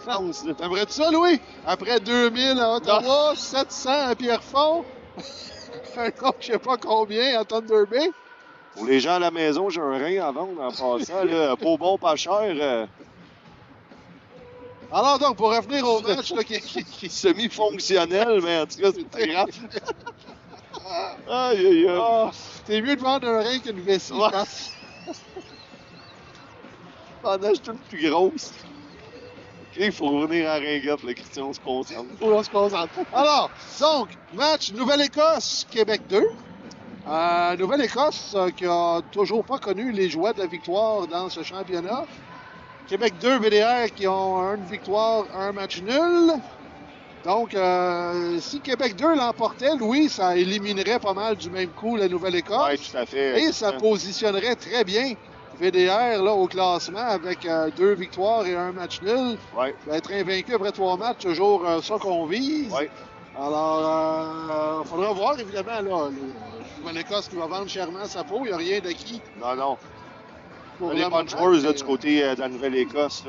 France. T'aimerais-tu ça, Louis? Après 2000 à Ottawa, 700 à Pierrefonds, un autre, je sais pas combien à Thunder Bay. Pour les gens à la maison, j'ai un rein à vendre en passant. Là, pas bon, pas cher. Alors donc, pour revenir au match là, qui Semi-fonctionnel, mais en tout cas, c'est pas grave. Aïe, aïe, aïe. Ah, t'es mieux de vendre un rein qu'une vessie, je pense. T'en achètes une plus grosse. OK, il faut revenir à Ringotte, là, Christian, on se concentre. On se concentre. Alors, donc, match Nouvelle-Écosse, Québec 2. Nouvelle-Écosse qui a toujours pas connu les joies de la victoire dans ce championnat. Québec 2, VDR qui ont une victoire, un match nul. Donc, si Québec 2 l'emportait, Louis, ça éliminerait pas mal du même coup la Nouvelle-Écosse. Oui, tout à fait. Et ça positionnerait très bien VDR là, au classement avec 2 victoires et un match nul. Ouais. Être invaincu après 3 matchs, toujours ça qu'on vise. Oui. Alors, il faudra voir, évidemment, là, Nouvelle-Écosse qui va vendre chèrement sa peau. Il n'y a rien d'acquis. Non, non. Pour les bonnes joueuses là, du côté de la Nouvelle-Écosse.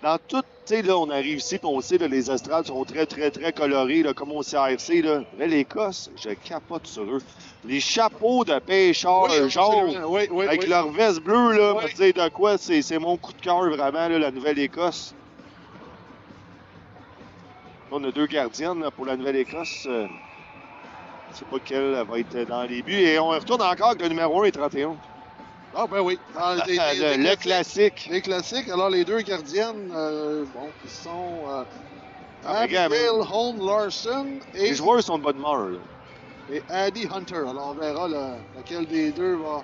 Dans tout, tu sais, là, on arrive ici, puis on sait, là, les estrades sont très, très, très colorées, là, comme au CRC, là. Mais l'Écosse, je capote sur eux. Les chapeaux de pêcheurs jaunes, avec leur veste bleue, là, me dire de quoi, c'est mon coup de cœur, vraiment, là, la Nouvelle-Écosse. On a 2 gardiennes là, pour la Nouvelle-Écosse. Je ne sais pas quelle va être dans les buts. Et on retourne encore avec le numéro 1 et 31. Ah, ben oui. Le classique. Les classiques. Alors, les 2 gardiennes, qui sont Abigail Holm Larson et... Les joueurs sont de bonne humeur, là. Et Addie Hunter. Alors, on verra lequel des deux va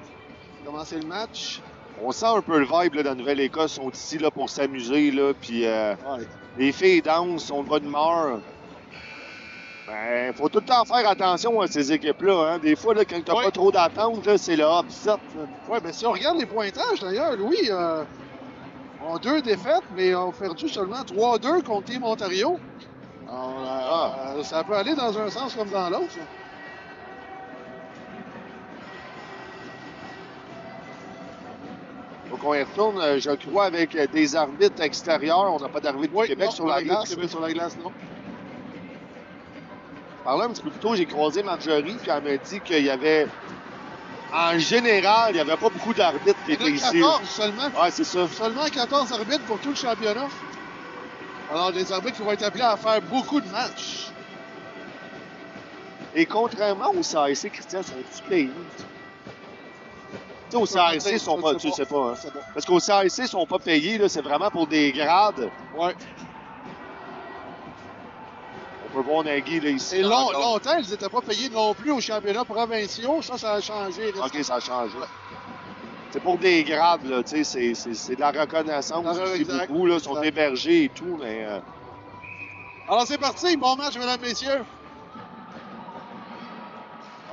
commencer le match. On sent un peu le vibe là, de la Nouvelle-Écosse. Ils sont ici là, pour s'amuser. Puis les filles dansent, sont de bonne humeur. Ben, faut tout le temps faire attention à ces équipes-là. Hein. Des fois, là, quand tu n'as pas trop d'attente, c'est le upset. Oui, bien si on regarde les pointages, d'ailleurs, Louis, ont 2 défaites, mais ont perdu seulement 3-2 contre Team Ontario. Alors, ça peut aller dans un sens comme dans l'autre. Donc, on y retourne, je crois, avec des arbitres extérieurs. On n'a pas d'arbitre du Québec sur la glace. Québec sur la glace, non. Par là, un petit peu plus tôt, j'ai croisé Marjorie, puis elle m'a dit qu'il y avait, en général, il n'y avait pas beaucoup d'arbitres qui étaient ici. 14 seulement. Oui, c'est ça. Seulement 14 arbitres pour tout le championnat. Alors, des arbitres qui vont être appelés à faire beaucoup de matchs. Et contrairement au CRC, Christian, c'est un petit pays. Tu sais, au CRC, ils sont pas... Tu sais pas, hein? Parce qu'au CRC, ils sont pas payés, là, c'est vraiment pour des grades. Ouais. On peut voir Nagui, là, ici. Et longtemps, ils n'étaient pas payés non plus aux championnats provinciaux. Ça a changé. OK, ça a changé. Ouais. C'est pour des grades, là, tu sais, c'est de la reconnaissance aussi beaucoup, là, sont hébergés et tout, mais... Alors, c'est parti, bon match, mesdames, messieurs.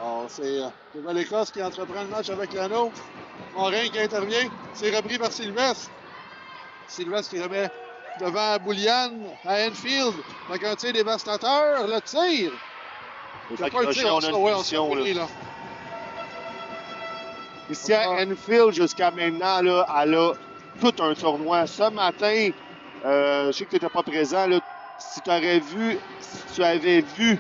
Alors, c'est Nouvelle-Écosse qui entreprend le match avec l'anneau. Morin qui intervient, c'est repris par Sylvestre. Sylvestre qui remet devant Boulian à Enfield, avec un tir dévastateur, le tir. Il n'y a pas le tir, on a une position, là. Ici à Enfield, jusqu'à maintenant, là, elle a tout un tournoi. Ce matin, je sais que tu n'étais pas présent, là, si tu avais vu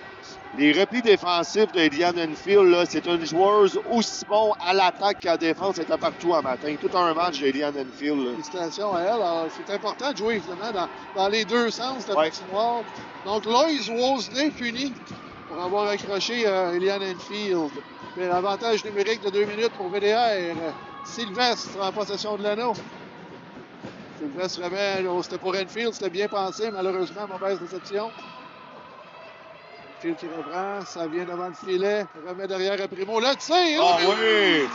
les replis défensifs de Eliane Enfield, là, c'est une joueuse aussi bon à l'attaque qu'à la défense. Elle était partout un matin. Tout un match d'Eliane Enfield. Félicitations à elle. C'est important de jouer, évidemment, dans les deux sens de la patinoire. Donc, Loïs Wosley puni pour avoir accroché Eliane Enfield. L'avantage numérique de 2 minutes pour VDR. Sylvestre en possession de l'anneau. Sylvestre remet, c'était pour Enfield, c'était bien pensé. Malheureusement, mauvaise réception. Enfield qui reprend, ça vient devant le filet. Remet derrière à Primo. Le tir! Ah oui!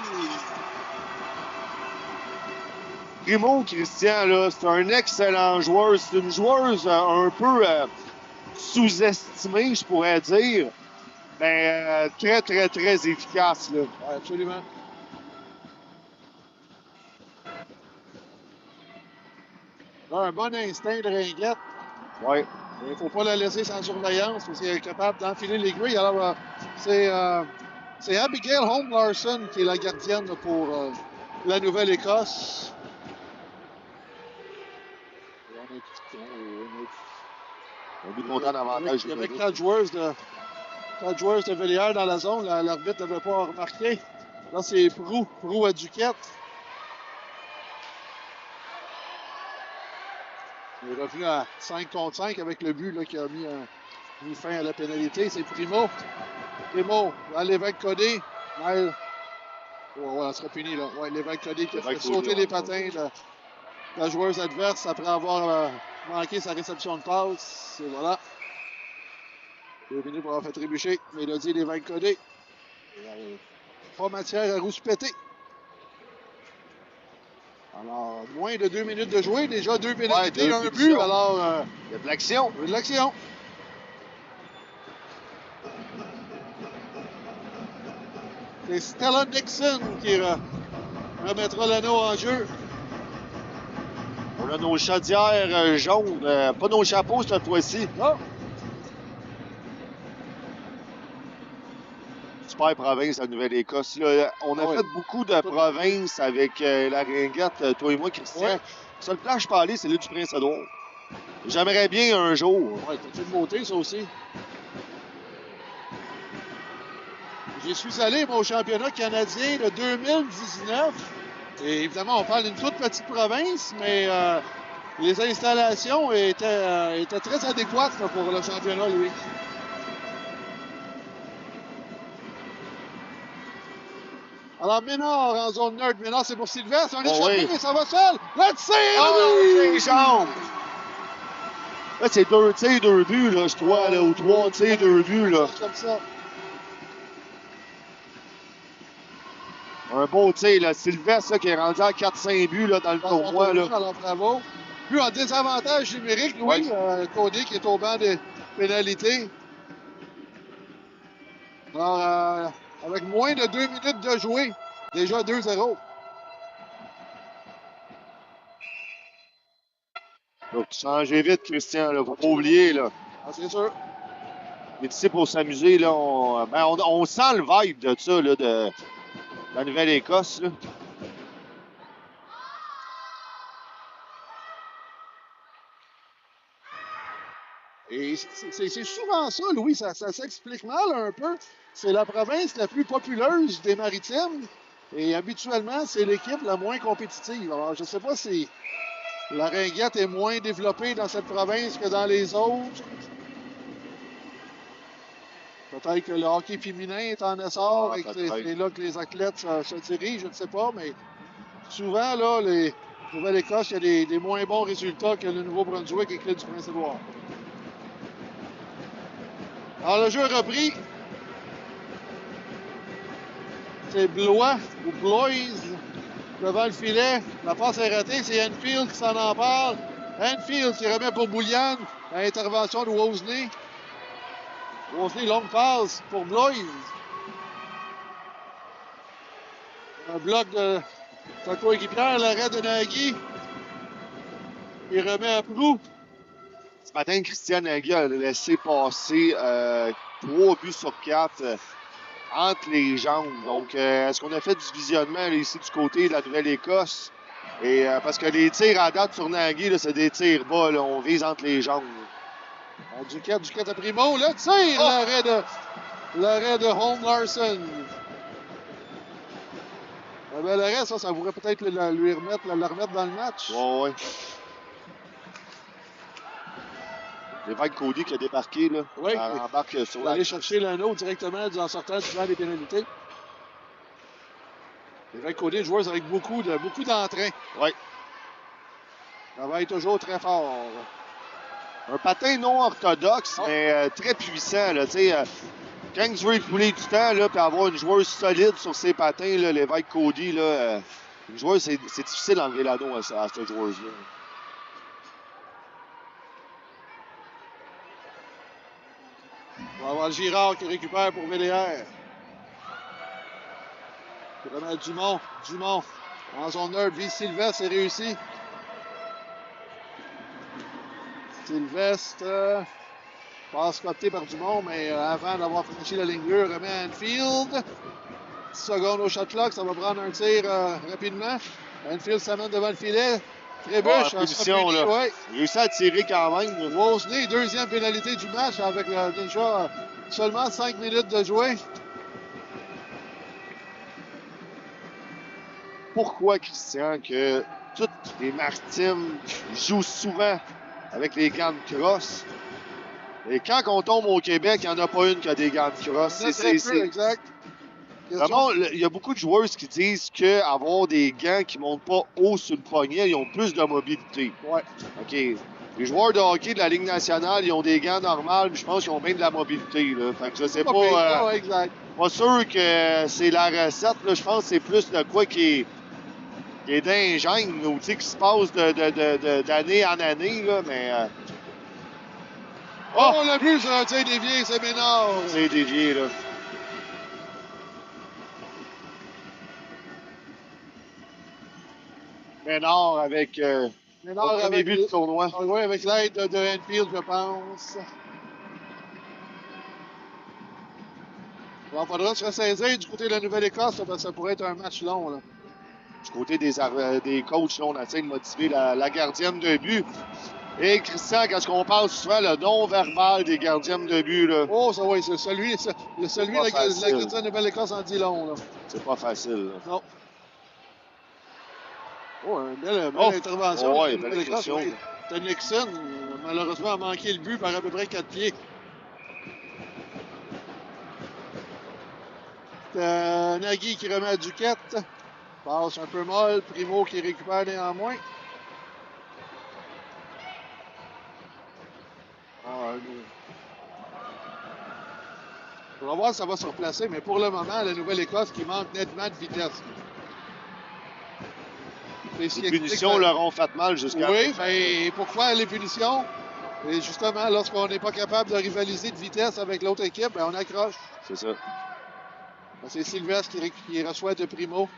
Primo, Christian, là, c'est un excellent joueur. C'est une joueuse un peu sous-estimée, je pourrais dire. Mais très, très, très efficace, là. Oui, absolument. Un bon instinct de Ringuette. Oui. Il ne faut pas la laisser sans surveillance parce qu'elle est capable d'enfiler les grilles. Alors, c'est Abigail Holm Larson qui est la gardienne pour la Nouvelle-Écosse. On est content d'avantage. Il y avait 4 joueurs de Villiers dans la zone. L'arbitre n'avait pas remarqué. Là, c'est Prou à Duquette. Il est revenu à 5 contre 5 avec le but là, qui a mis fin à la pénalité. C'est Primo. Primo à l'évêque Codé. Ouais, ça sera puni là. Ouais, l'évêque Codé qui a fait sauter les patins de la joueuse adverse après avoir manqué sa réception de passe. Et voilà. 2 minutes pour avoir fait trébucher. Mélodie l'évêque Codé. Pas matière à rouspéter. Alors, moins de 2 minutes de jouer. Déjà 2 pénalités, un but. Alors, il y a de l'action. Il y a de l'action. C'est Stella Dixon qui remettra l'anneau en jeu. On a nos chaudières jaunes. Pas nos chapeaux cette fois-ci. Non. Super province, la Nouvelle-Écosse. On a fait beaucoup de provinces avec la ringuette, toi et moi, Christian. Ouais. Seule place je peux aller, c'est l'île du Prince-Édouard. J'aimerais bien un jour. Ouais, c'est une beauté, ça aussi. J'y suis allé, moi, au championnat canadien de 2019. Et évidemment, on parle d'une toute petite province, mais les installations étaient très adéquates là, pour le championnat, lui. Alors, Ménard en zone neutre. Ménard, c'est pour Sylvestre. Un échappé, mais ça va seul. Let's see! Les jambes! Là, c'est 2 tirs, 2 buts, là, je crois, là, ou 3 tirs, 2 buts, là. Comme ça. Un beau tir, là. Sylvestre, là, qui est rendu à 4-5 buts, là, dans le tournoi, là. Alors, bravo. Puis, en désavantage numérique, Louis, Cody qui est au banc des pénalités. Alors, avec moins de 2 minutes de jouer, déjà 2-0. Donc, changez vite, Christian, là. Faut pas oublier, là. Ah, c'est sûr. Mais ici, pour s'amuser, là, on sent le vibe de ça, là, de la Nouvelle-Écosse, là. Et c'est souvent ça, Louis, ça s'explique mal un peu. C'est la province la plus populeuse des Maritimes et habituellement, c'est l'équipe la moins compétitive. Alors, je ne sais pas si la ringuette est moins développée dans cette province que dans les autres. Peut-être que le hockey féminin est en essor et que c'est là que les athlètes se dirigent, je ne sais pas, mais souvent, là, les Nouvelle-Écosse, il y a des moins bons résultats que le Nouveau-Brunswick et que l'île du Prince-Édouard. Alors, le jeu est repris. C'est Blois ou Blois devant le filet. La passe est ratée. C'est Enfield qui s'en emparle. Enfield qui remet pour Bouliane à l'intervention de Wosley. Wosley, longue passe pour Blois. Un bloc de sa coéquipière, l'arrêt de Nagy. Il remet à Prou. Ce matin, Christian Nagy a laissé passer 3 buts sur 4 entre les jambes. Donc, est-ce qu'on a fait du visionnement là, ici du côté de la Nouvelle-Écosse? Et parce que les tirs à date sur Nagy, là, c'est des tirs bas. Là, on vise entre les jambes. Duquette à Primo. Le tir! L'arrêt de Home Larson. Un bel arrêt, ça pourrait peut-être la remettre dans le match. Ouais. L'évêque Cody qui a débarqué, là. Oui. Elle embarque sur la... aller chercher l'anneau directement en sortant du banc des pénalités. L'évêque Cody, une joueuse avec beaucoup d'entrain. Oui. Travaille toujours très fort. Un patin non orthodoxe, mais très puissant, là. Tu sais, quand tu veux écouler du temps, là, puis avoir une joueuse solide sur ses patins, là, l'évêque Cody, là, une joueuse, c'est difficile d'enlever l'anneau à cette joueuse-là. On va avoir le Girard qui récupère pour Villiers. Qui remet à Dumont. Dumont en zone neutre. Vise Sylvestre, c'est réussi. Sylvestre passe copté par Dumont, mais avant d'avoir franchi la ligne bleue, remet à Enfield. 10 secondes au shot clock. Ça va prendre un tir rapidement. Enfield s'amène devant le filet. Trébuche, en punition, là. Ouais. Il a réussi à tirer quand même. Là. Wozni, deuxième pénalité du match avec déjà seulement 5 minutes de jouer. Pourquoi, Christian, que toutes les maritimes jouent souvent avec les gants de crosse? Et quand on tombe au Québec, il n'y en a pas une qui a des gants de crosse. C'est exact. Vraiment, il y a beaucoup de joueurs qui disent qu'avoir des gants qui ne montent pas haut sur le poignet, ils ont plus de mobilité. Ouais. OK. Les joueurs de hockey de la Ligue nationale, ils ont des gants normaux, mais je pense qu'ils ont bien de la mobilité. Là. Fait que je sais pas. Exact. Pas sûr que c'est la recette. Là. Je pense que c'est plus de quoi qui est d'ingène, ou qui se passe d'année en année. Là, mais. Oh, le but, c'est un tir dévié, c'est Ménard. C'est dévié, là. Ménard avec le premier but du tournoi. Oui, avec l'aide de Enfield, je pense. Il faudra se ressaisir du côté de la Nouvelle-Écosse, parce que ça pourrait être un match long. Là. Du côté des coachs, là, on essaie de motiver la gardienne de but. Et Christian, quand on parle souvent le non-verbal des gardiennes de but, là. Oh, ça oui, c'est celui de la gardienne de Nouvelle-Écosse en dit long. Là. C'est pas facile. Là. Non. Oh, une belle intervention. Oui, belle intervention. C'était Nixon, malheureusement, a manqué le but par à peu près 4 pieds. Nagui qui remet à Duquette. Passe un peu molle. Primo qui récupère néanmoins. On va voir si ça va se replacer, mais pour le moment, la Nouvelle-Écosse qui manque nettement de vitesse. Les punitions leur ont fait mal jusqu'à Oui, mais pourquoi les punitions? Et justement, lorsqu'on n'est pas capable de rivaliser de vitesse avec l'autre équipe, ben on accroche. C'est ça. C'est Sylvestre qui reçoit de Primo.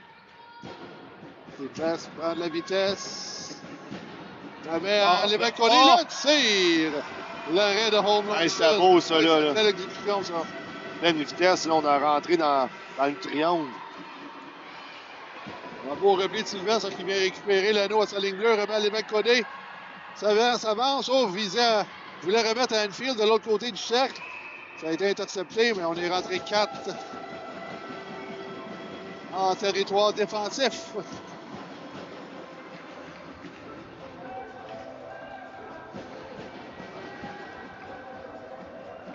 Sylvestre prend de la vitesse. Mais l'évêque Cody, là, tire. L'arrêt de home run. C'est beau, ça, là. C'est une belle exécution, ça. Pleine vitesse, là, on a rentré dans le triangle. Un beau repli de Sylvestre qui vient récupérer l'anneau à sa ligne bleue, remet à l'évêque Codé. Ça avance, voulait remettre à Enfield de l'autre côté du cercle. Ça a été intercepté, mais on est rentré 4 en territoire défensif.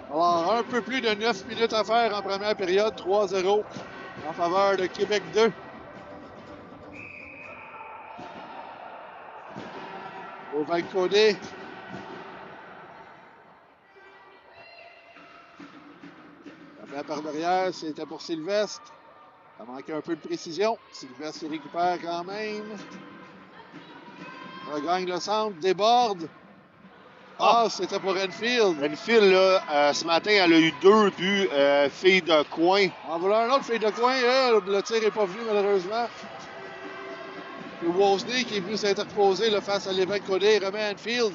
Alors, un peu plus de 9 minutes à faire en première période, 3-0 en faveur de Québec 2. Au Codé. La par derrière, c'était pour Sylvestre. Ça manquait un peu de précision. Sylvestre récupère quand même. Regagne le centre, déborde. C'était pour Enfield. Enfield, là, ce matin, elle a eu 2 buts, fille de coin. En voilà un autre, fille de coin. Le tir n'est pas venu, malheureusement. Et Wozni qui est venu s'interposer face à l'évêque Codé remet Enfield.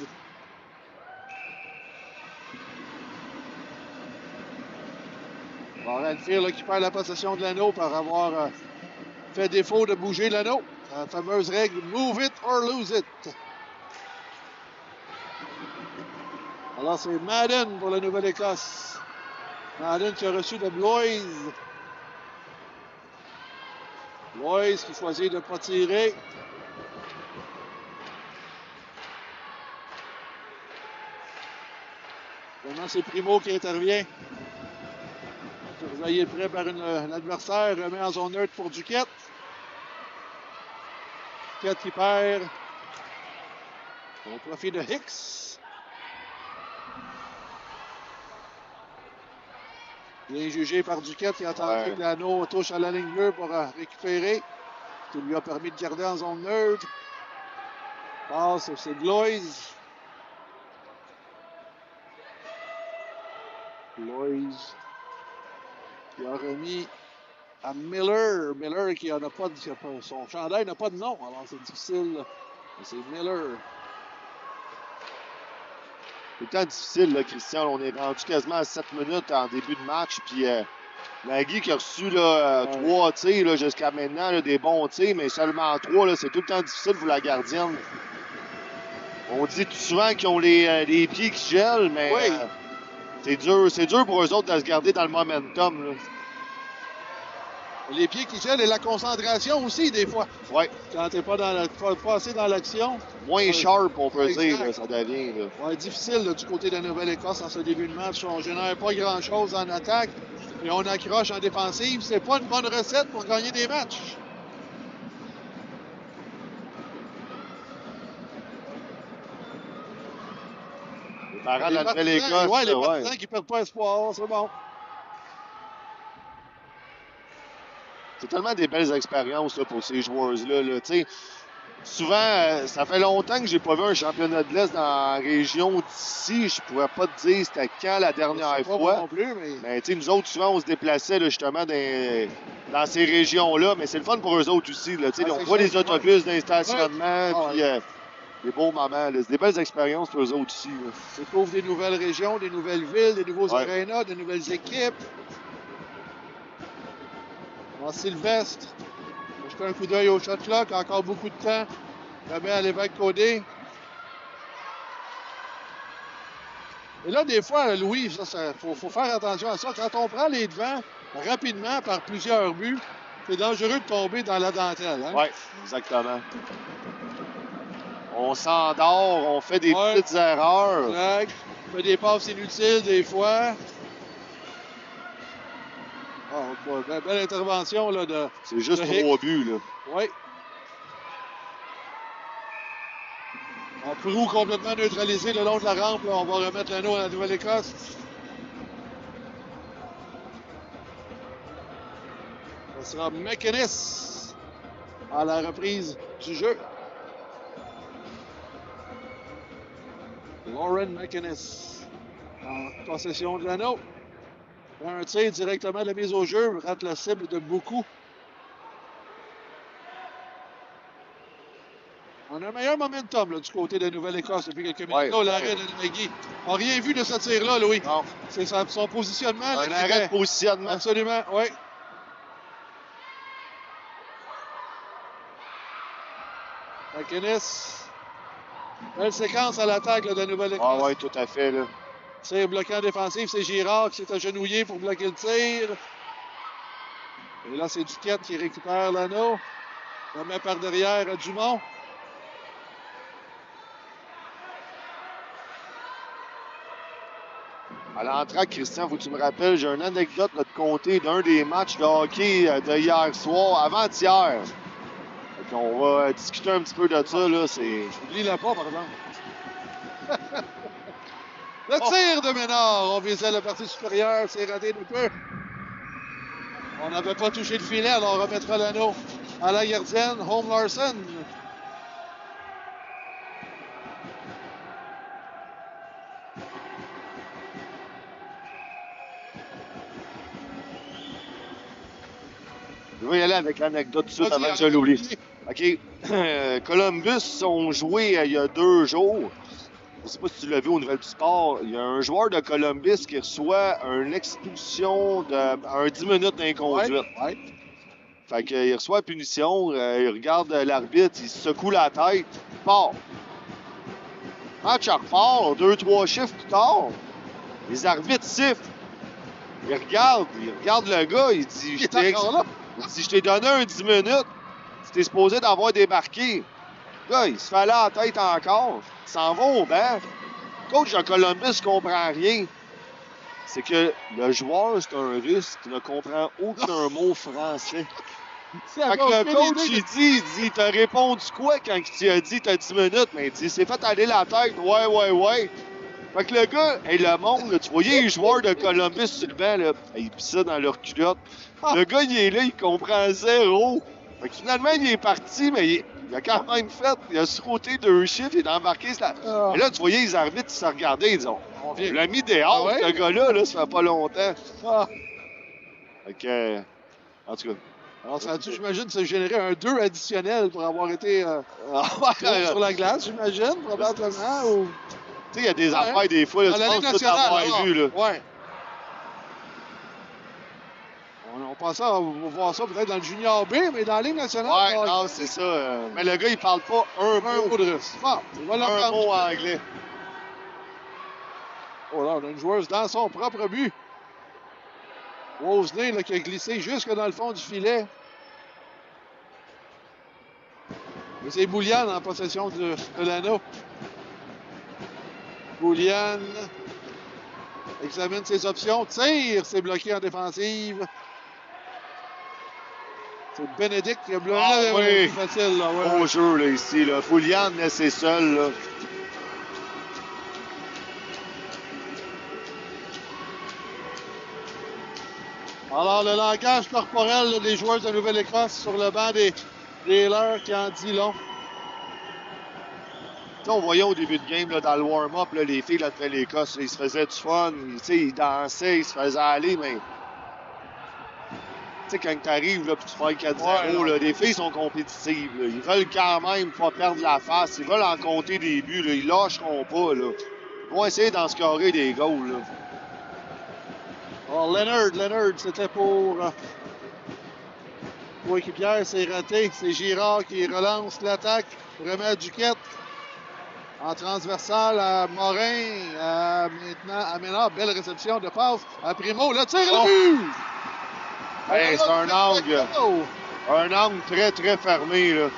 Bon, Enfield qui perd la possession de l'anneau par avoir fait défaut de bouger l'anneau. La fameuse règle « Move it or lose it ». Alors, c'est Madden pour la Nouvelle-Écosse. Madden qui a reçu de Bloise. Bloise qui choisit de ne pas tirer. Maintenant, c'est Primo qui intervient. Surveillé près par l'adversaire. Remet en zone neutre pour Duquette. Duquette qui perd. Au profit de Hicks. Bien jugé par Duquette qui a tenté que l'anneau touche à la ligne bleue pour récupérer. Ce qui lui a permis de garder en zone neutre. Passe, c'est Bloise. Bloise qui a remis à Miller. Miller qui n'a pas de... Son chandail n'a pas de nom, alors c'est difficile. C'est Miller. C'est le temps difficile, là, Christian. On est rendu quasiment à 7 minutes en début de match. Puis Nagui qui a reçu là, 3 tirs là, jusqu'à maintenant, là, des bons tirs, mais seulement 3. C'est tout le temps difficile pour la gardienne. On dit tout souvent qu'ils ont les pieds qui gèlent, mais Oui. c'est dur pour eux autres de se garder dans le momentum. Là. Les pieds qui gèlent et la concentration aussi, des fois. Oui. Quand t'es pas assez dans l'action. Moins sharp, on peut dire, là, ça devient. Là. Ouais, difficile là, du côté de la Nouvelle-Écosse en ce début de match. On génère pas grand-chose en attaque et on accroche en défensive. C'est pas une bonne recette pour gagner des matchs. Les parents de la Nouvelle-Écosse. Ouais, les partisans qui perdent pas espoir, c'est bon. C'est tellement des belles expériences là, pour ces joueuses-là. Là. Souvent, ça fait longtemps que j'ai pas vu un championnat de l'Est dans la région d'ici. Je pourrais pas te dire c'était quand la dernière fois. Non plus, mais nous autres, souvent, on se déplaçait là, justement dans ces régions-là. Mais c'est le fun pour eux autres aussi. Là. On voit les autobus dans les stationnements. Puis, des beaux moments. C'est des belles expériences pour eux autres aussi. Ils découvrent des nouvelles régions, des nouvelles villes, des nouveaux arénas, des nouvelles équipes. En Sylvestre, je fais un coup d'œil au shot clock, encore beaucoup de temps. Jamais à l'évêque Codé. Et là, des fois, Louis, faut faire attention à ça. Quand on prend les devants rapidement par plusieurs buts, c'est dangereux de tomber dans la dentelle. Hein? Oui, exactement. On s'endort, on fait des petites erreurs. Exact. On fait des passes inutiles des fois. Oh, belle intervention là, de. C'est juste 3 buts, là. Oui. Un Prou complètement neutralisé le long de la rampe. Là. On va remettre l'anneau à la Nouvelle-Écosse. Ça sera McInnes à la reprise du jeu. Lauren McInnes en possession de l'anneau. Un tir directement de la mise au jeu, rate la cible de beaucoup. On a un meilleur momentum là, du côté de Nouvelle-Écosse depuis quelques minutes. Là, l'arrêt de Nagui. On n'a rien vu de ce tir-là, Louis. Non. C'est son positionnement. Un arrêt de positionnement. Absolument, oui. McInnes. Belle séquence à l'attaque de la Nouvelle-Écosse. Ah oui, tout à fait. Là. Tir bloquant défensif, c'est Girard qui s'est agenouillé pour bloquer le tir. Et là, c'est Duquette qui récupère l'anneau. On met par derrière à Dumont. À l'entraque, Christian, faut que tu me rappelles, j'ai une anecdote de compter d'un des matchs de hockey de hier soir, avant-hier. On va discuter un petit peu de ça. Là, Oublie-la pas, par exemple. Le tir de Ménard. On visait la partie supérieure. C'est raté un peu. On n'avait pas touché le filet, alors on remettra l'anneau à la gardienne, Home Larson. Je vais y aller avec l'anecdote tout de suite avant que je l'oublie. OK. Columbus ont joué il y a 2 jours. Je ne sais pas si tu l'as vu au Nouvelles du Sport. Il y a un joueur de Columbus qui reçoit une expulsion de 10 minutes d'inconduite. Ouais. Fait qu'il reçoit la punition, il regarde l'arbitre, il se secoue la tête, il part. Match repart, 2-3 chiffres plus tard, les arbitres sifflent. Il regarde le gars, il dit je t'ai donné un 10 minutes, tu t'es supposé d'avoir débarqué. Le gars, il se fait aller à la tête encore, il s'en va au banc. Le coach de Columbus comprend rien. C'est que le joueur, c'est un Russe qui ne comprend aucun mot français. Fait que le coach, il dit, t'as répondu quoi quand tu as dit t'as 10 minutes? Mais il dit, c'est fait aller la tête. Ouais. Fait que le gars, le monde, là, tu voyais les joueurs de Columbus sur le banc, là, ils pissaient dans leur culotte. Le gars, il est là, il comprend zéro. Fait que finalement, il est parti, mais il a quand même fait, il a sauté 2 chiffres, il a embarqué. Et là, tu voyais les arbitres, ils se regardaient, ils disaient, on l'a mis dehors, ce gars-là, ça fait pas longtemps. Fait que, en tout cas. Alors, ça a dû, j'imagine, se générer un 2 additionnel pour avoir été sur la glace, j'imagine, probablement. Ou... Tu sais, il y a des affaires, des fois, là, tu penses tout avoir vu. Là. Ouais. pensait voir ça peut-être dans le Junior B, mais dans la Ligue nationale. Ouais, non, c'est ça. Mais le gars, il parle pas un mot. de russe. Bon, il va Un l'apprendre. mot anglais. Oh là, on a une joueuse dans son propre but. Wosley là, qui a glissé jusque dans le fond du filet. Mais c'est Boulian en possession de l'anneau. Boulian examine ses options. Tire, c'est bloqué en défensive. C'est Bénédicte qui a bloqué. Oui. Plus facile, là. Ouais, Beau jeu, là, ici. Là. Fouliane laissé seul, là. Alors, le langage corporel là, des joueurs de Nouvelle-Écosse sur le banc des leurs qui en dit long. T'sais, on voyait au début de game, là, dans le warm-up, là, les filles là, de l'Écosse, ils se faisaient du fun, ils dansaient, ils se faisaient aller, mais quand tu arrives et tu fais 4-0, là, les filles sont compétitives. Là. Ils veulent quand même pas perdre la face, ils veulent en compter des buts, là. Ils lâcheront pas. Là. Ils vont essayer d'en scorer des goals. Là. Oh, Leonard, c'était pour équipière, c'est raté. C'est Girard qui relance l'attaque, remet à Duquette. En transversal à Morin, maintenant à Ménard. Belle réception de passe à Primo. Le tir, le but! Hey, c'est un angle. Un angle très, très fermé. Là.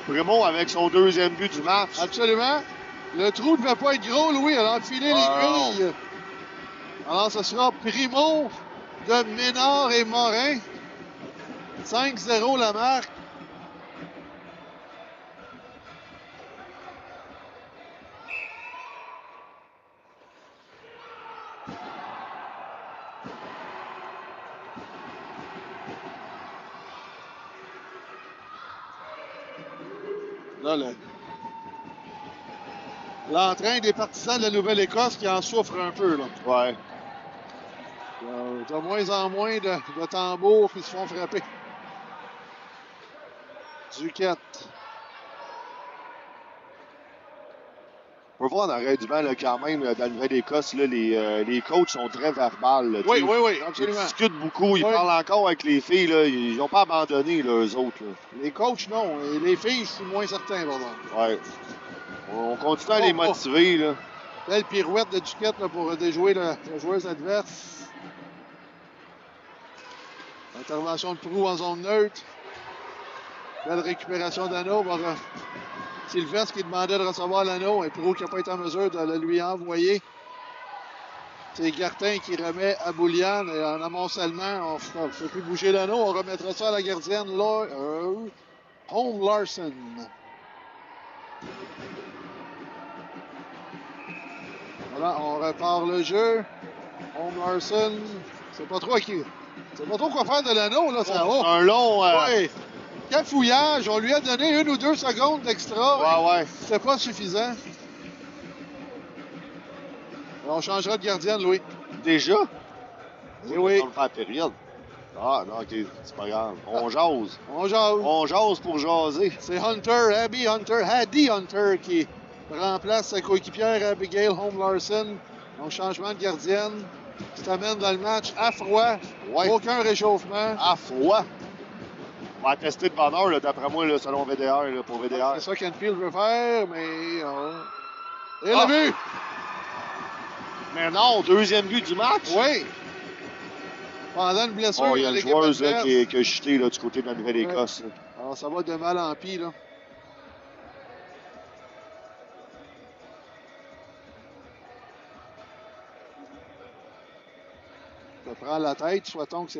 Primo avec son deuxième but du match. Absolument. Le trou ne devait pas être gros, Louis. Elle a enfilé les grilles. Alors, ce sera Primo de Ménard et Morin. 5-0 la marque. Là, l'entrain des partisans de la Nouvelle-Écosse qui en souffrent un peu. Là. Ouais. De moins en moins de tambours qui se font frapper. Duquette. On peut voir en arrêt du banc, là, quand même, dans la Nouvelle-Écosse, là, les coachs sont très verbales. Là, oui, absolument. Ils discutent beaucoup, ils parlent encore avec les filles. Là, ils n'ont pas abandonné, là, eux autres. Là. Les coachs, non. Et les filles, je suis moins certain, pardon. Ouais. On continue à les motiver. Là. Belle pirouette de Duquette là, pour déjouer la joueuse adverse. Intervention de Proulx en zone neutre. Belle récupération d'anneau. Sylvestre qui demandait de recevoir l'anneau et Proulx qui n'a pas été en mesure de le lui envoyer. C'est Gartin qui remet à Boulian et en amoncellement, on ne fait plus bouger l'anneau. On remettra ça à la gardienne Home Larson. Voilà, on repart le jeu. Home Larson, c'est pas trop quoi faire de l'anneau, là, ça va. Un long... Ouais. Cafouillage, on lui a donné 1 ou 2 secondes d'extra. Ouais. C'était pas suffisant. On changera de gardienne, Louis. Déjà? Oui. On va faire la période. Ah, non, OK, c'est pas grave. On jase. On jase pour jaser. C'est Haddy Hunter qui remplace sa coéquipière Abigail Home Larson. Donc, changement de gardienne. Qui t'amène dans le match à froid. Ouais. Aucun réchauffement. À froid. On va tester de bonheur, là, d'après moi, là, selon VDR, là, pour VDR. C'est ça qu'Enfield veut faire, mais... Et le but! Mais non, deuxième but du match. Oui. Pendant une blessure, il y a une joueuse là, qui a chuté là, du côté de la Nouvelle-Écosse. Ouais. Alors, ça va de mal en pis, là. Ça prend la tête, soit-on que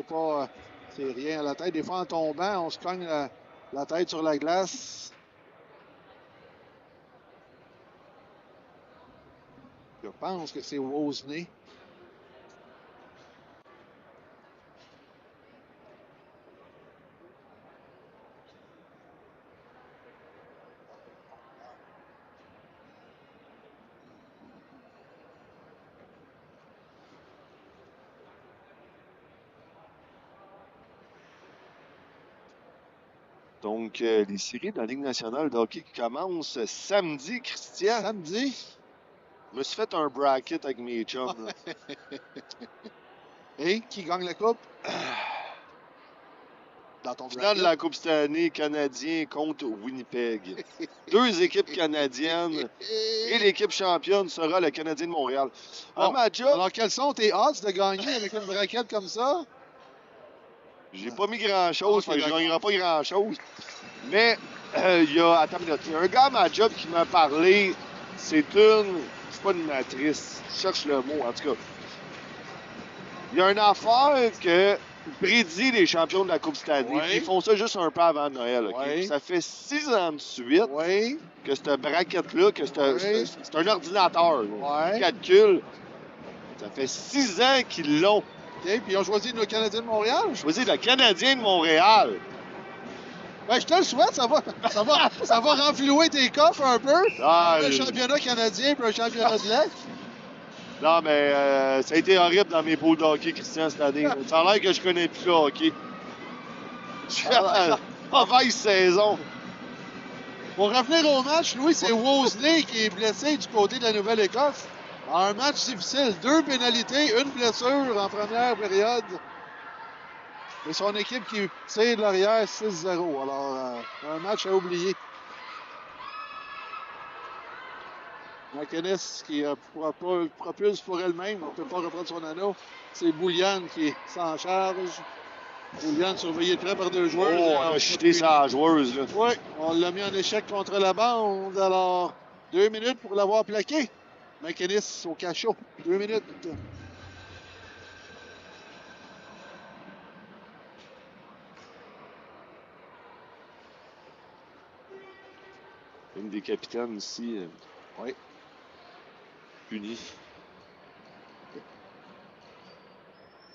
c'est rien à la tête. Des fois, en tombant, on se cogne la tête sur la glace. Je pense que c'est Wozney. Donc, les séries de la Ligue nationale de hockey qui commencent samedi, Christian. Samedi? Je me suis fait un bracket avec mes chums. Et qui gagne la coupe? Dans ton Finale de bracket. la Coupe Stanley, Canadien contre Winnipeg. 2 équipes canadiennes. Et l'équipe championne sera le Canadien de Montréal. Bon, Un match-up, alors, quels sont tes odds de gagner avec une braquette comme ça? j'ai pas mis grand-chose, Ok, fait que je d'accord. gagnerai pas grand-chose. Mais il y a, attends une minute, il y a un gars à ma job qui m'a parlé. C'est pas une matrice. Je cherche le mot, en tout cas. Il y a une affaire que prédit les champions de la Coupe Stanley. Oui. Puis ils font ça juste un peu avant Noël. OK? Oui. Puis ça fait 6 ans de suite Oui. que cette braquette-là, que Oui. c'est un ordinateur là, Ouais. qui calcule. Ça fait 6 ans qu'ils l'ont. OK, puis ils ont choisi le Canadien de Montréal. Choisi le Canadien de Montréal. Ben, je te le souhaite, ça va renflouer tes coffres un peu. Ah, Un championnat canadien puis un championnat de l'Est. non, mais ça a été horrible dans mes poules de hockey, Christian, cette année. Ça a l'air que je connais plus le hockey. Mauvaise saison. Pour revenir au match, Louis, c'est Wosley qui est blessé du côté de la Nouvelle-Écosse. Un match difficile. 2 pénalités, une blessure en première période. Et son équipe qui tire de l'arrière 6-0. Alors, un match à oublier. McInnes qui propulse pour elle-même. On ne peut pas reprendre son anneau. C'est Boulian qui s'en charge. Boulian surveillé de près par 2 joueurs. Oh, on a chuté sa joueuse, là. Oui, on l'a mis en échec contre la bande. Alors, 2 minutes pour l'avoir plaqué. McInnes au cachot. 2 minutes. Une des capitaines ici. Oui. Punie.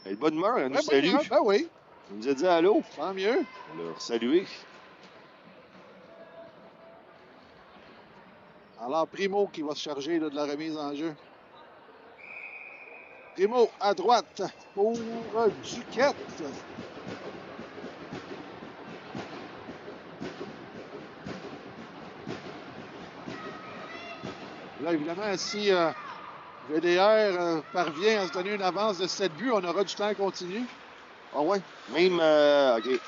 Elle est de bonne humeur, elle nous Ouais, salue. ben oui, Elle nous a dit allô. tant mieux. On l'a salué. Alors, Primo qui va se charger là, de la remise en jeu. Primo à droite pour Duquette. Là, évidemment, si VDR parvient à se donner une avance de 7 buts, on aura du temps continu. Ah ouais? Même, OK.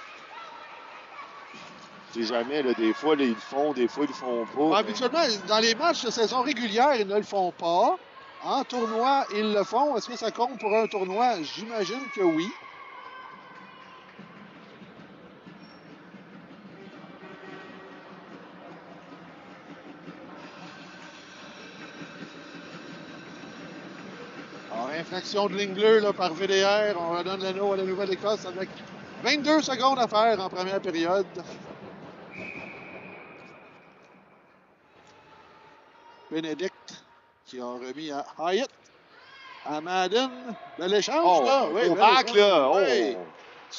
Tu sais jamais, là, des fois, là, ils le font, des fois, ils le font pas. mais- Habituellement, dans les matchs de saison régulière, ils ne le font pas. En tournoi, ils le font. Est-ce que ça compte pour un tournoi? J'imagine que oui. Alors, infraction de ligne bleue là, par VDR. On redonne l'anneau à la Nouvelle-Écosse avec 22 secondes à faire en première période. Bénédicte qui a remis à Hyatt. À Madden. Bel échange, Oh, là. Oui, au bel bac, échange. là. Oh. Oui.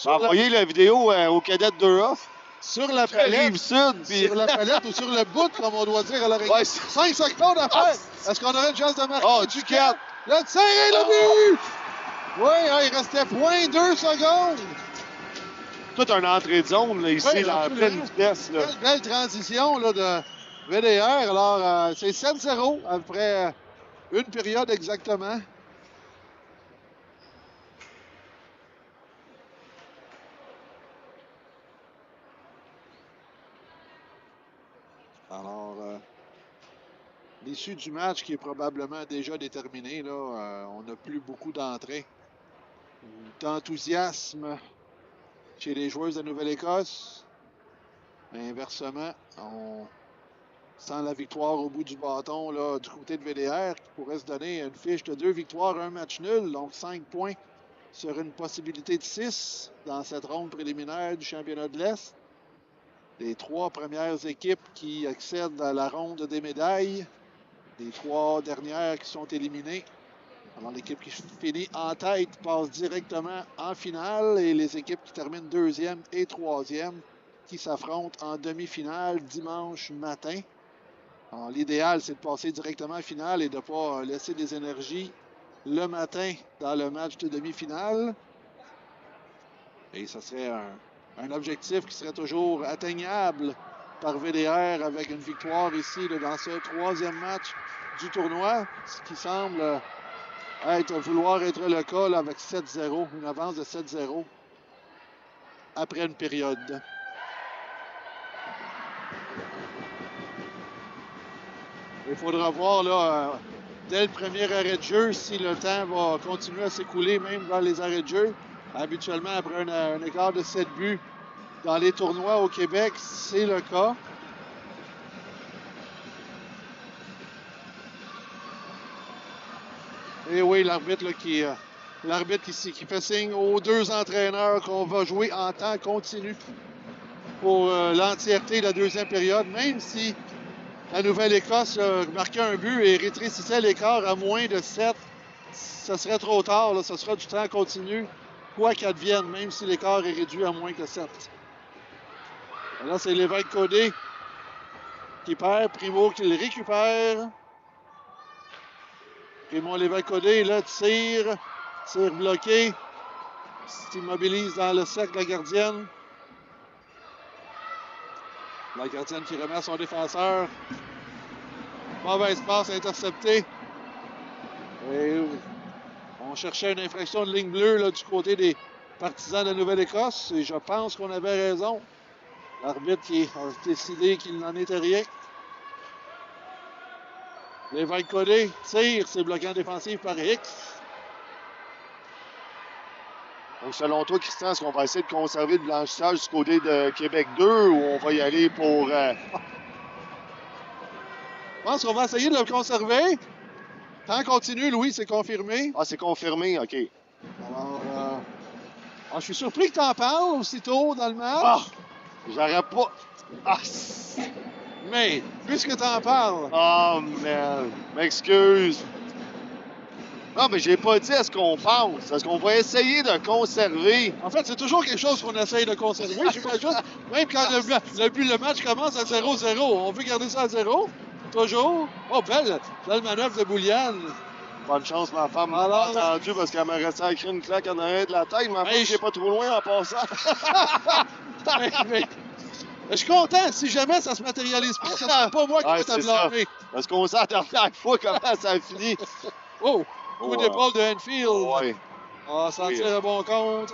J'ai envoyé la vidéo au cadet 2A. Sur la Très palette. Rive-Sud. Puis... Sur la palette ou sur le bout, comme on doit dire à l'oreille. Ouais, 5 secondes à faire. Est-ce qu'on aurait une chance de marquer? Oh, Duquette. Le tir et le but! Oui, il restait 0.2 secondes. Toute une entrée de zone, là, ici, Oui, là, en absolument. pleine vitesse. Là. Quelle belle transition là, de VDR. Alors, c'est 7-0 après une période exactement. Alors, l'issue du match qui est probablement déjà déterminée, là, on n'a plus beaucoup d'entrées. D'enthousiasme chez les joueurs de Nouvelle-Écosse. Inversement, on sent la victoire au bout du bâton là, du côté de VDR qui pourrait se donner une fiche de 2 victoires, 1 match nul, donc 5 points sur une possibilité de 6 dans cette ronde préliminaire du championnat de l'Est. Les 3 premières équipes qui accèdent à la ronde des médailles. Les 3 dernières qui sont éliminées. Alors, l'équipe qui finit en tête passe directement en finale et les équipes qui terminent 2e et 3e qui s'affrontent en demi-finale dimanche matin. Alors, l'idéal, c'est de passer directement en finale et de ne pas laisser des énergies le matin dans le match de demi-finale. Et ce serait un objectif qui serait toujours atteignable par VDR avec une victoire ici là, dans ce 3e match du tournoi, ce qui semble vouloir être le cas là, avec 7-0, une avance de 7-0 après une période. Il faudra voir là, dès le premier arrêt de jeu si le temps va continuer à s'écouler même dans les arrêts de jeu. Habituellement, après un écart de 7 buts dans les tournois au Québec, c'est le cas. Et oui, l'arbitre qui fait signe aux deux entraîneurs qu'on va jouer en temps continu pour l'entièreté de la deuxième période, même si la Nouvelle-Écosse marquait un but et rétrécissait l'écart à moins de 7. Ça serait trop tard, là, ça sera du temps continu, quoi qu'advienne, même si l'écart est réduit à moins que 7. Et là, c'est l'évêque Codé qui perd, Primo qui le récupère. Primo l'évêque Codé, là, tir bloqué, s'immobilise dans le cercle la gardienne. La gardienne qui remet à son défenseur. Mauvaise passe interceptée. Et on cherchait une infraction de ligne bleue là, du côté des partisans de la Nouvelle-Écosse. Et je pense qu'on avait raison. L'arbitre qui a décidé qu'il n'en était rien. L'évêque Codé tire, c'est bloquant défensif par Hicks. Donc, selon toi, Christian, est-ce qu'on va essayer de conserver le blanchissage du côté de Québec 2 ou on va y aller pour... Je pense qu'on va essayer de le conserver. Temps continu, Louis, c'est confirmé. Ah, c'est confirmé, OK. Alors, je suis surpris que tu en parles aussitôt dans le match. Ah! J'aurais pas... Ah! Mais, puisque tu en parles... Oh, man! M'excuse. Non, mais j'ai pas dit à ce qu'on pense. Est-ce qu'on va essayer de conserver? En fait, c'est toujours quelque chose qu'on essaye de conserver. Même quand le match commence à 0-0, on veut garder ça à 0. Toujours. Oh, belle manœuvre de Bouliane. Bonne chance, ma femme m'a pas entendu parce qu'elle m'a sacré une claque en arrière de la tête. Ma femme, j'ai pas trop loin en passant. mais je suis content. Si jamais ça se matérialise pas, ça sera pas moi qui vais te blâmer. Parce qu'on sait la dernière fois comment ça a fini. Oh! Coup d'épaule de Enfield. Oui. Ah, ça tire un bon compte.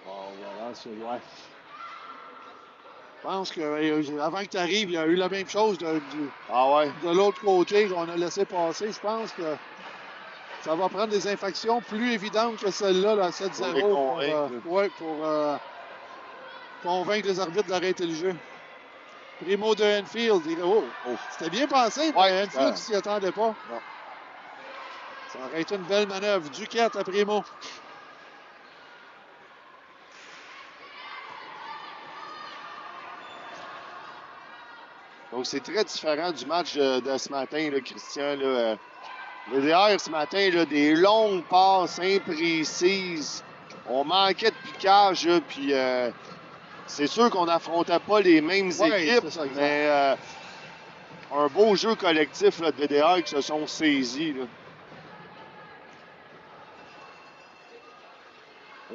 Voilà, c'est ouais. Je pense que avant que tu arrives, il y a eu la même chose de l'autre côté qu'on a laissé passer. Je pense que ça va prendre des infractions plus évidentes que celle-là, la 7-0, pour convaincre les arbitres d'arrêter le jeu. Primo de Enfield, c'était bien passé, mais Enfield ne s'y attendait pas. Non. Ça aurait été une belle manœuvre. Duquette à Primo. Donc, c'est très différent du match de ce matin, là, Christian. Là, VDR, ce matin, là, des longues passes imprécises. On manquait de piquage, puis c'est sûr qu'on n'affrontait pas les mêmes équipes, ça, mais un beau jeu collectif là, de VDR qui se sont saisis. Là.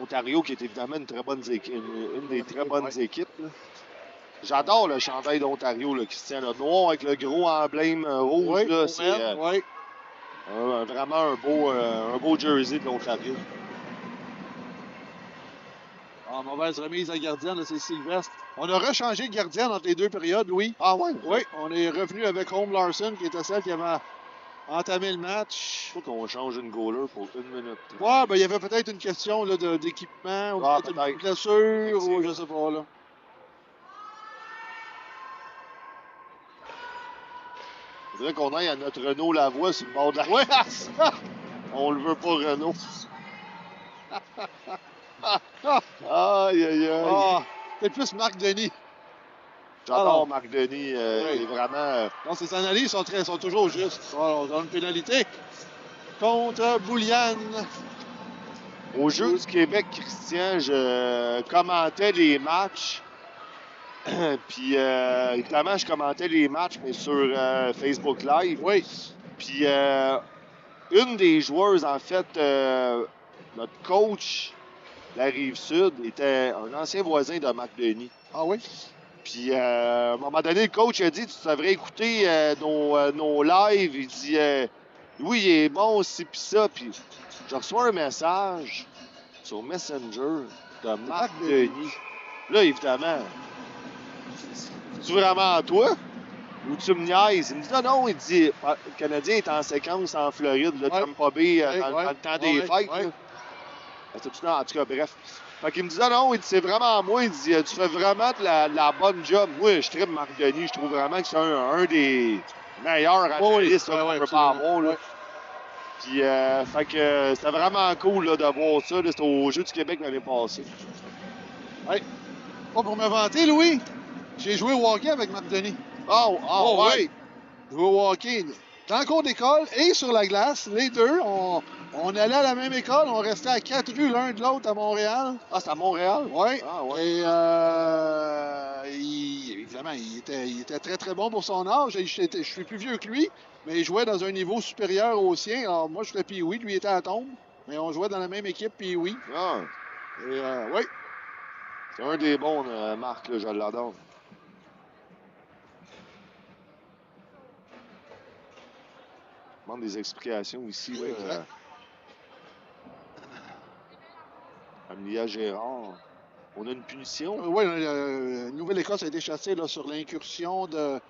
Ontario, qui est évidemment une très bonne équipe, une des très bonnes équipes. Là. J'adore le chandail d'Ontario, Christian. Le noir avec le gros emblème rouge. Là, c'est vraiment un beau jersey de l'Ontario. Ah, mauvaise remise à gardienne, c'est Sylvestre. On a rechangé de gardienne entre les deux périodes, Louis. Ah ouais? Oui, on est revenu avec Home Larson, qui était celle qui avait entamé le match. Il faut qu'on change une goaler pour une minute. Ouais, ben il y avait peut-être une question là, d'équipement, ou peut-être une blessure, ou je sais pas, là. Il faudrait qu'on aille à notre Renault Lavoie sur le bord de la glace. On le veut pas, Renault. Aïe, aïe, aïe. Ah, c'est plus Marc Denis. J'adore Marc Denis. Il est vraiment... Non, ses analyses sont toujours justes. On a une pénalité contre Bouliane. Au Jeu du Québec, Christian, je commentais les matchs. Puis, évidemment, je commentais les matchs, mais sur Facebook Live. Oui. Puis, une des joueuses, en fait, notre coach, la Rive-Sud, était un ancien voisin de Marc Denis. Ah oui? Puis, à un moment donné, le coach a dit, tu devrais écouter nos lives. Il dit, oui, il est bon, ci pis ça. Puis, je reçois un message sur Messenger de Marc Denis. Là, évidemment, c'est-tu vraiment toi? Ou tu me niaises? Il me dit, non, il dit, le Canadien est en séquence en Floride, là, Tampa Bay, dans le temps des fêtes. Là. En tout cas, bref. Fait qu'il me disait, non, il dit, c'est vraiment moi. Il dit, tu fais vraiment de la bonne job. Moi, je tripe Marc Denis. Je trouve vraiment que c'est un des meilleurs analystes qu'on peut pas avoir. Là. Puis, fait que c'était vraiment cool là, de voir ça. C'était au Jeux du Québec l'année passée. Oui. Pas pour me vanter, Louis. J'ai joué au hockey avec Marc Denis. Oh, ouais. Oui. Joué au hockey dans le cours d'école et sur la glace. Les deux, on allait à la même école. On restait à 4 rues l'un de l'autre à Montréal. Ah, c'est à Montréal? Oui. Ah, ouais. Et évidemment, il était très, très bon pour son âge. Je suis plus vieux que lui, mais il jouait dans un niveau supérieur au sien. Alors, moi, je ferais Pee-Wee. Lui, il était à Tombe. Mais on jouait dans la même équipe Pee-Wee. Ah. Et oui. C'est un des bons, Marc, là, je l'adore. Je demande des explications ici. Oui, Amelia Gérard. On a une punition? Oui, Nouvelle-Écosse a été chassée là, sur l'incursion de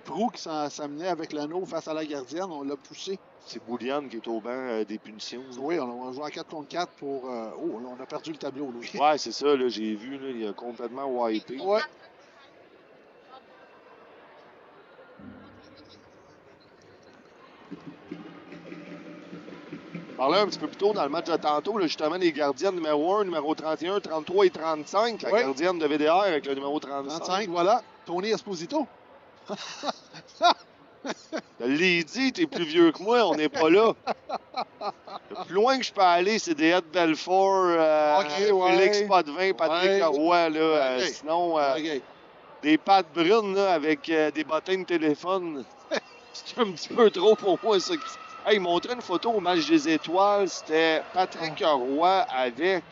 Proulx qui s'amenait avec l'anneau face à la gardienne. On l'a poussé. C'est Bouliane qui est au banc des punitions. Là. Oui, on a joué en 4 contre 4 pour... Oh, là, on a perdu le tableau, Louis. Ouais, c'est ça, là, j'ai vu, là, il a complètement wipé. Ouais. On parlait un petit peu plus tôt dans le match de tantôt, là, justement, les gardiennes numéro 1, numéro 31, 33 et 35. La gardienne de VDR avec le numéro 35. 35, voilà. Tony Esposito. Je l'ai dit, t'es plus vieux que moi, on n'est pas là. Le plus loin que je peux aller, c'est des Ed Belfort, Félix Potvin, Patrick Roy, là. Sinon, des pattes brunes là, avec des bottins de téléphone. C'est un petit peu trop pour moi, ça. Hey, il montrait une photo au match des étoiles. C'était Patrick Roy avec...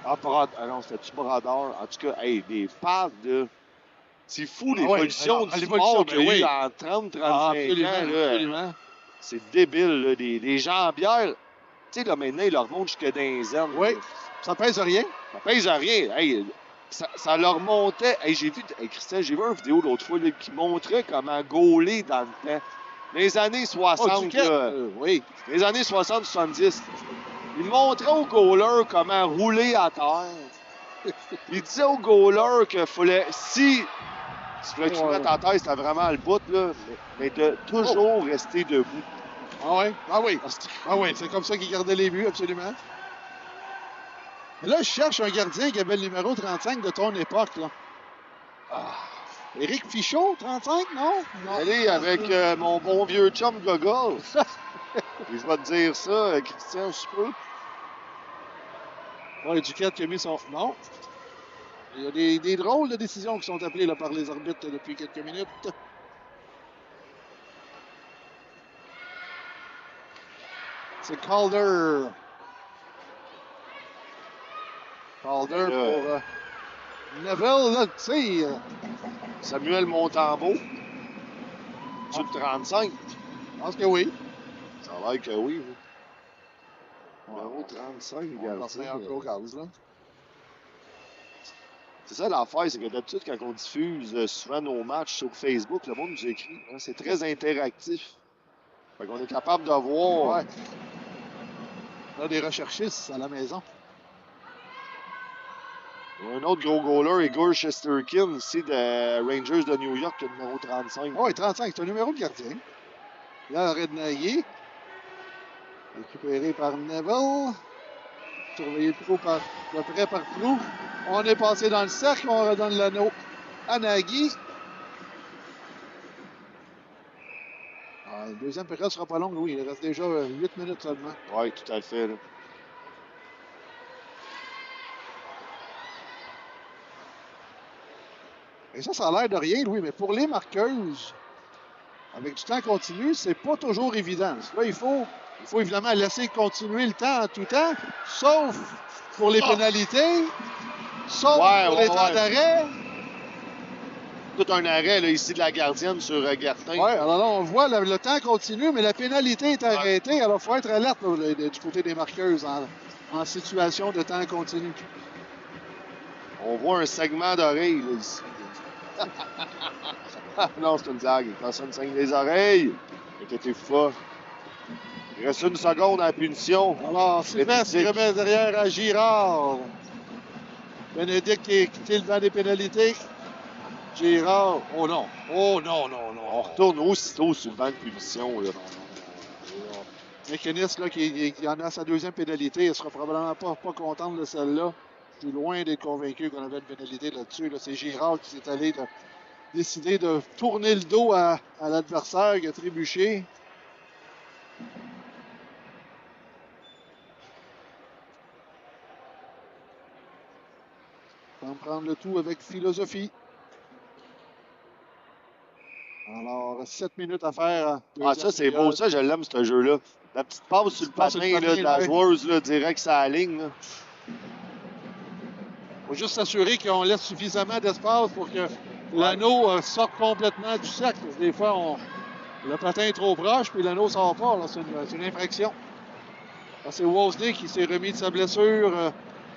Ah non, c'était-tu Brodeur? En tout cas, hey, des pattes, là. C'est fou l'évolution du sport qu'il y a eu en 30-35 ans. Là. C'est débile, là. Des jambières. Tu sais, là, maintenant, ils leur montent jusque dans les ailes. Oui, ça pèse rien. Ça pèse rien. Hey, ça leur montait. Hey, Christian, j'ai vu une vidéo l'autre fois là, qui montrait comment gauler dans le temps. Les années 60, là, oui. Les années 60-70. Il montrait aux goalers comment rouler à terre. Il disait aux goalers qu'il fallait, si tu voulais que tu mettes à terre, c'était vraiment le bout, là, mais de toujours rester debout. Ah oui? Ah oui. Ah oui, c'est comme ça qu'il gardait les buts, absolument. Mais là, je cherche un gardien qui avait le numéro 35 de ton époque, là. Éric Fichot, 35, non? Allez, avec mon bon vieux chum Gogol. Et je vais te dire ça, Christian, je peux. Oui, Duquette qui a mis son... Non. Il y a des drôles de décisions qui sont appelées là, par les arbitres depuis quelques minutes. C'est Calder. Calder pour Neville, là, tu sais. Samuel Montembeault. Tu le 35? Je pense que oui. Ça a l'air que oui. Numéro 35, regarde. C'est ça l'affaire, c'est que d'habitude, quand on diffuse souvent nos matchs sur Facebook, le monde nous écrit. Hein, c'est très interactif. Fait qu'on est capable de voir. Ouais. On a des recherchistes à la maison. Il y a un autre gros goaler, Igor Shesterkin, ici de Rangers de New York, le numéro 35. Oui, 35, c'est un numéro de gardien. Là, arrêt de Naguer. Récupéré par Neville. Surveillé de près par Proulx. On est passé dans le cercle, on redonne l'anneau à Nagy. La deuxième période ne sera pas longue, oui. Il reste déjà 8 minutes seulement. Oui, tout à fait. Là. Et ça a l'air de rien, Louis, mais pour les marqueuses, avec du temps continu, c'est pas toujours évident. Là, il faut évidemment laisser continuer le temps en tout temps, sauf pour les pénalités, sauf pour les temps d'arrêt. Tout un arrêt là, ici de la gardienne sur Gertin. Oui, alors là, on voit le temps continue, mais la pénalité est arrêtée. Alors, il faut être alerte là, du côté des marqueuses en situation de temps continu. On voit un segment d'oreille là, ici. Non, c'est une blague. Personne saigne les oreilles. Inquiétez-vous pas. Il reste une seconde à la punition. Alors, Sylvestre qui remet derrière à Girard. Bénédicte qui est quitté le banc des pénalités. Girard. Oh non. Oh non, non, non. On retourne aussitôt sur le banc de punition. Là. Mécaniste là, qui en a sa deuxième pénalité. Elle sera probablement pas contente de celle-là. Je suis loin d'être convaincu qu'on avait une pénalité là-dessus. Là. C'est Girard qui s'est allé décider de tourner le dos à l'adversaire qui a trébuché. On va prendre le tout avec philosophie. Alors, 7 minutes à faire. Ah, ça, c'est beau. Ça, je l'aime, ce jeu-là. La petite passe sur le patin là, de la joueuse là, direct sur la ligne. Il faut juste s'assurer qu'on laisse suffisamment d'espace pour que l'anneau sorte complètement du cercle. Des fois, le patin est trop proche, puis l'anneau ne sort pas. C'est une infraction. C'est Wozni qui s'est remis de sa blessure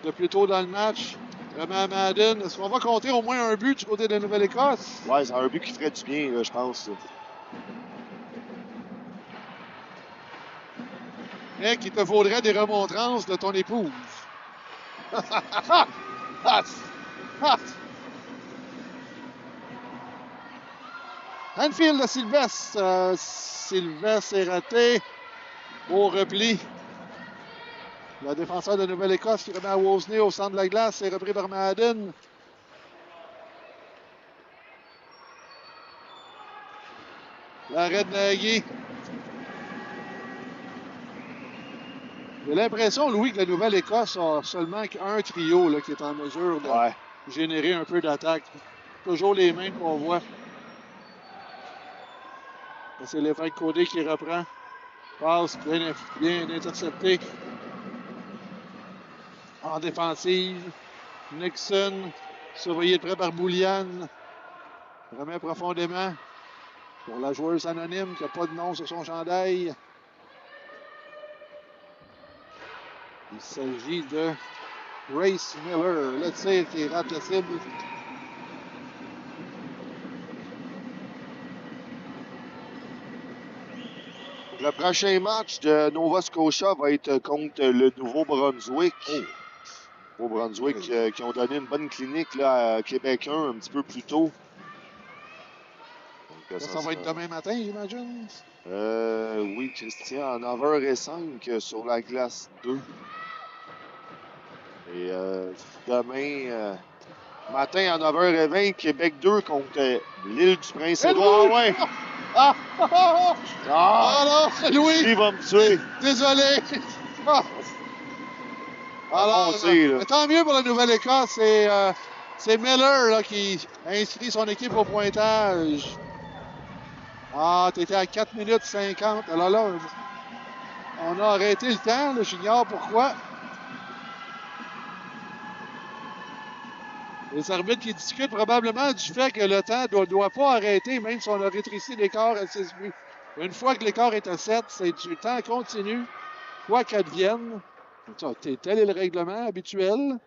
de plus tôt dans le match. Vraiment, Madden. Est-ce qu'on va compter au moins un but du côté de la Nouvelle-Écosse? Ouais, c'est un but qui ferait du bien, là, je pense. Mais qui te faudrait des remontrances de ton épouse. Hanfield de Sylvestre. Sylvestre est raté. Beau repli. Le défenseur de Nouvelle-Écosse qui remet à Wozni au centre de la glace. C'est repris par Madden. L'arrêt de Nagy. J'ai l'impression, Louis, que la Nouvelle-Écosse a seulement qu'un trio là, qui est en mesure de générer un peu d'attaque. Toujours les mêmes qu'on voit. C'est l'évêque Codé qui reprend. Passe bien intercepté. En défensive. Nixon, surveillé de près par Boulian. Remet profondément pour la joueuse anonyme qui n'a pas de nom sur son chandail. Il s'agit de Grace Miller. Le tir qui rate la cible. Le prochain match de Nova Scotia va être contre le Nouveau-Brunswick. Nouveau-Brunswick qui ont donné une bonne clinique là, à Québec 1 un petit peu plus tôt. Donc, ça va être demain matin, j'imagine? Oui, Christian, à 9h05 sur la glace 2. Et demain matin à 9h20, Québec 2 contre l'île du Prince-Édouard. Ouais. Ah non, Louis! Il va me tuer. Désolé! Alors, tant mieux pour la Nouvelle-Écosse. C'est Miller là, qui a inscrit son équipe au pointage. Ah, t'étais à 4 minutes 50. Alors là, on a arrêté le temps. J'ignore pourquoi. Les arbitres qui discutent probablement du fait que le temps ne doit pas arrêter, même si on a rétréci l'écart à 6 buts. Une fois que l'écart est à 7, c'est du temps continu, quoi qu'advienne. Tel est le règlement habituel.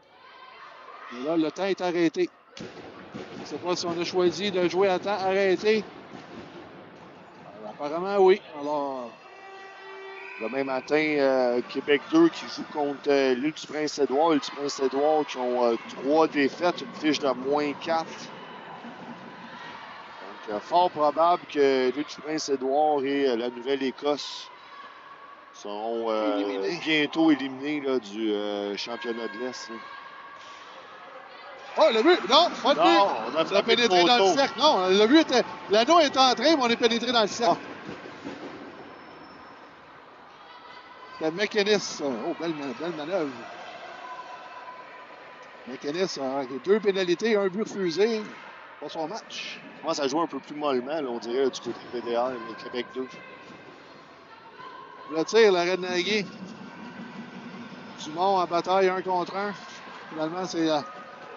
Mais là, le temps est arrêté. Je ne sais pas si on a choisi de jouer à temps arrêté. Alors, apparemment, oui. Alors, demain matin, Québec 2 qui joue contre l'île du Prince-Édouard. L'île du Prince-Édouard qui ont 3 défaites, une fiche de -4. Donc, fort probable que l'île du Prince-Édouard et la Nouvelle-Écosse seront bientôt éliminés là, du championnat de l'Est. Oh, le but! Non, pas de but! Non, on a pénétré dans le cercle. Non, le but était... L'anneau est entré, mais on est pénétré dans le cercle. C'est McInnes. Oh, belle manœuvre. McInnes a 2 pénalités, 1 but refusé. Pas son match. Je commence à jouer un peu plus mollement, là, on dirait, là, du côté de PDR, mais Québec 2. Le tir, l'arrêt de Nagui. Dumont en bataille 1 contre 1. Finalement, c'est la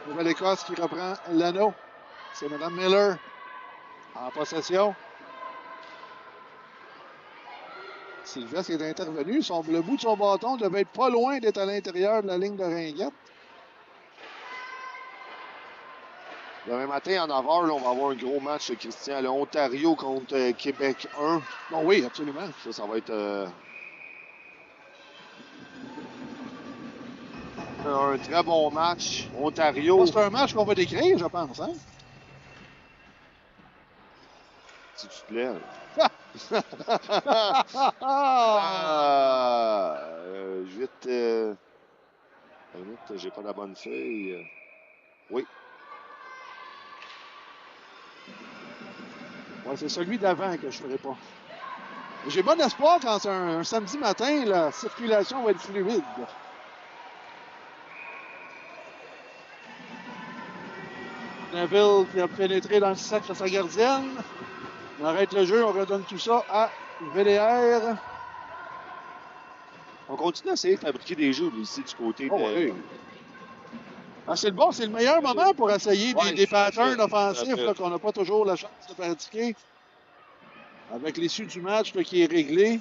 Nouvelle-Écosse qui reprend l'anneau. C'est Mme Miller en possession. Sylvestre est intervenu. Le bout de son bâton devait être pas loin d'être à l'intérieur de la ligne de ringuette. Demain matin, en 9h, là, on va avoir un gros match, Christian. Le Ontario contre Québec 1. Bon, oui, absolument. Ça va être un très bon match. Ontario. C'est un match qu'on va décrire, je pense. Hein? Si tu te lèves. 8 minutes, j'ai pas la bonne feuille. Oui. Ouais, c'est celui d'avant que je ne ferai pas. J'ai bon espoir quand c'est un samedi matin, la circulation va être fluide. Neville qui a pénétré dans le sac de sa gardienne. On arrête le jeu, on redonne tout ça à VDR. On continue à essayer de fabriquer des jeux ici du côté de... Oui. Ah, c'est le meilleur moment pour essayer des patterns offensifs qu'on n'a pas toujours la chance de pratiquer. Avec l'issue du match là, qui est réglé.